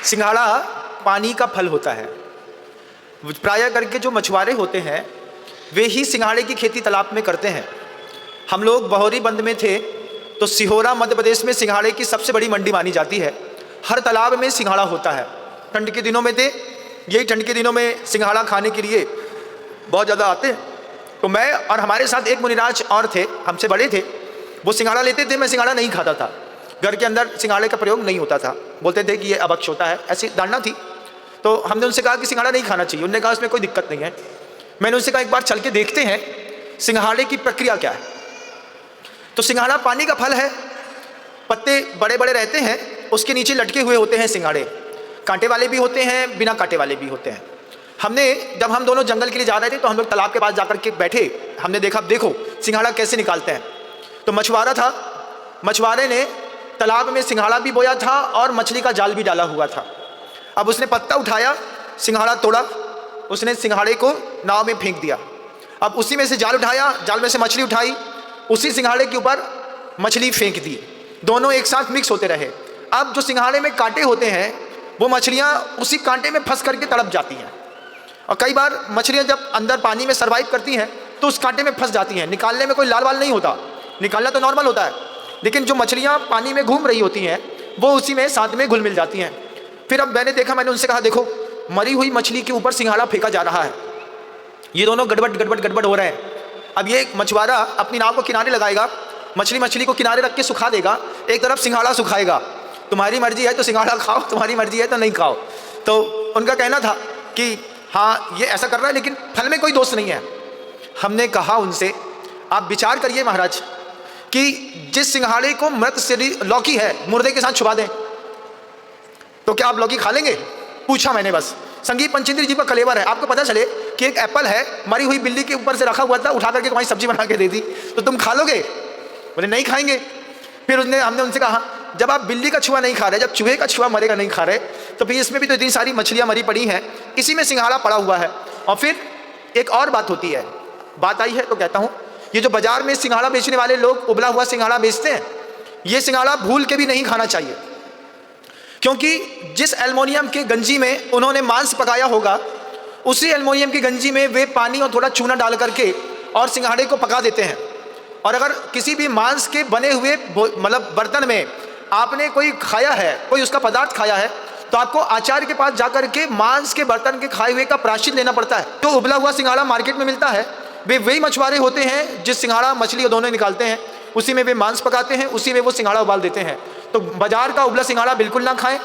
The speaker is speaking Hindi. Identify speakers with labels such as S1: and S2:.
S1: सिंघाड़ा पानी का फल होता है। प्रायः करके जो मछुआरे होते हैं वे ही सिंघाड़े की खेती तालाब में करते हैं। हम लोग बहोरी बंद में थे तो सिहोरा मध्य प्रदेश में सिंघाड़े की सबसे बड़ी मंडी मानी जाती है। हर तालाब में सिंघाड़ा होता है। ठंड के दिनों में थे, यही ठंड के दिनों में सिंघाड़ा खाने के लिए बहुत ज़्यादा आते हैं। तो मैं और हमारे साथ एक मुनिराज और थे, हमसे बड़े थे, वो सिंघाड़ा लेते थे, मैं सिंघाड़ा नहीं खाता था। घर के अंदर सिंघाड़े का प्रयोग नहीं होता था, बोलते थे कि ये अभक्ष होता है, ऐसी धारणा थी। तो हमने उनसे कहा कि सिंघाड़ा नहीं खाना चाहिए। उन्होंने कहा इसमें कोई दिक्कत नहीं है। मैंने उनसे कहा एक बार चल के देखते हैं सिंघाड़े की प्रक्रिया क्या है। तो सिंघाड़ा पानी का फल है, पत्ते बड़े बड़े रहते हैं, उसके नीचे लटके हुए होते हैं सिंघाड़े। कांटे वाले भी होते हैं, बिना कांटे वाले भी होते हैं। जब हम दोनों जंगल के लिए जा रहे थे तो हम लोग तालाब के पास जाकर के बैठे, हमने देखा देखो सिंघाड़ा कैसे निकालते हैं। तो मछुआरा था, मछुआरे ने तालाब में सिंघाड़ा भी बोया था और मछली का जाल भी डाला हुआ था। अब उसने पत्ता उठाया, सिंघाड़ा तोड़ा, उसने सिंघाड़े को नाव में फेंक दिया। अब उसी में से जाल उठाया, जाल में से मछली उठाई, उसी सिंघाड़े के ऊपर मछली फेंक दी। दोनों एक साथ मिक्स होते रहे। अब जो सिंघाड़े में कांटे होते हैं वो मछलियाँ उसी कांटे में फंस करके तड़प जाती हैं। और कई बार मछलियाँ जब अंदर पानी में सर्वाइव करती हैं तो उस कांटे में फंस जाती हैं। निकालने में कोई लाल वाल नहीं होता, निकालना तो नॉर्मल होता है, लेकिन जो मछलियाँ पानी में घूम रही होती हैं वो उसी में साथ में घुल मिल जाती हैं। फिर अब मैंने देखा, मैंने उनसे कहा देखो मरी हुई मछली के ऊपर सिंघाड़ा फेंका जा रहा है, ये दोनों गड़बड़ गड़बड़ गड़बड़ हो रहे हैं। अब ये मछुआरा अपनी नाव को किनारे लगाएगा, मछली को किनारे रख के सुखा देगा, एक तरफ सिंघाड़ा सुखाएगा। तुम्हारी मर्जी है तो सिंघाड़ा खाओ, तुम्हारी मर्जी है तो नहीं खाओ। तो उनका कहना था कि हाँ ये ऐसा कर रहा है लेकिन फल में कोई दोष नहीं है। हमने कहा उनसे आप विचार करिए महाराज कि जिस सिंघाड़े को मृत शरीर लौकी है मुर्दे के साथ छुपा दें तो क्या आप लौकी खा लेंगे? पूछा मैंने। बस संगीत पंचेंद्र जी का कलेवर है। आपको पता चले कि एक एप्पल है, मरी हुई बिल्ली के ऊपर से रखा हुआ था, उठा करके तुम्हारी सब्जी बना के दे दी, तो तुम खा लोगे? बोले नहीं खाएंगे। फिर हमने उनसे कहा जब आप बिल्ली का छुआ नहीं खा रहे, जब चूहे का छुआ मरेगा नहीं खा रहे, तो फिर इसमें भी तो इतनी सारी मछलियाँ मरी पड़ी हैं, इसी में सिंघाड़ा पड़ा हुआ है। और फिर एक और बात होती है, बात आई है तो कहता हूँ, ये जो बाजार में सिंघाड़ा बेचने वाले लोग उबला हुआ सिंघाड़ा बेचते हैं, ये सिंघाड़ा भूल के भी नहीं खाना चाहिए, क्योंकि जिस एल्युमिनियम के गंजी में उन्होंने मांस पकाया होगा उसी एल्युमिनियम की गंजी में वे पानी और थोड़ा चूना डाल करके और सिंघाड़े को पका देते हैं। और अगर किसी भी मांस के बने हुए मतलब बर्तन में आपने कोई खाया है, कोई उसका पदार्थ खाया है, तो आपको आचार्य के पास जाकर के मांस के बर्तन के खाए हुए का प्रायश्चित लेना पड़ता है। जो उबला हुआ सिंघाड़ा मार्केट में मिलता है वे वही मछुआरे होते हैं जिस सिंघाड़ा मछली दोनों निकालते हैं, उसी में वे मांस पकाते हैं, उसी में वो सिंघाड़ा उबाल देते हैं। तो बाजार का उबला सिंघाड़ा बिल्कुल ना खाएं।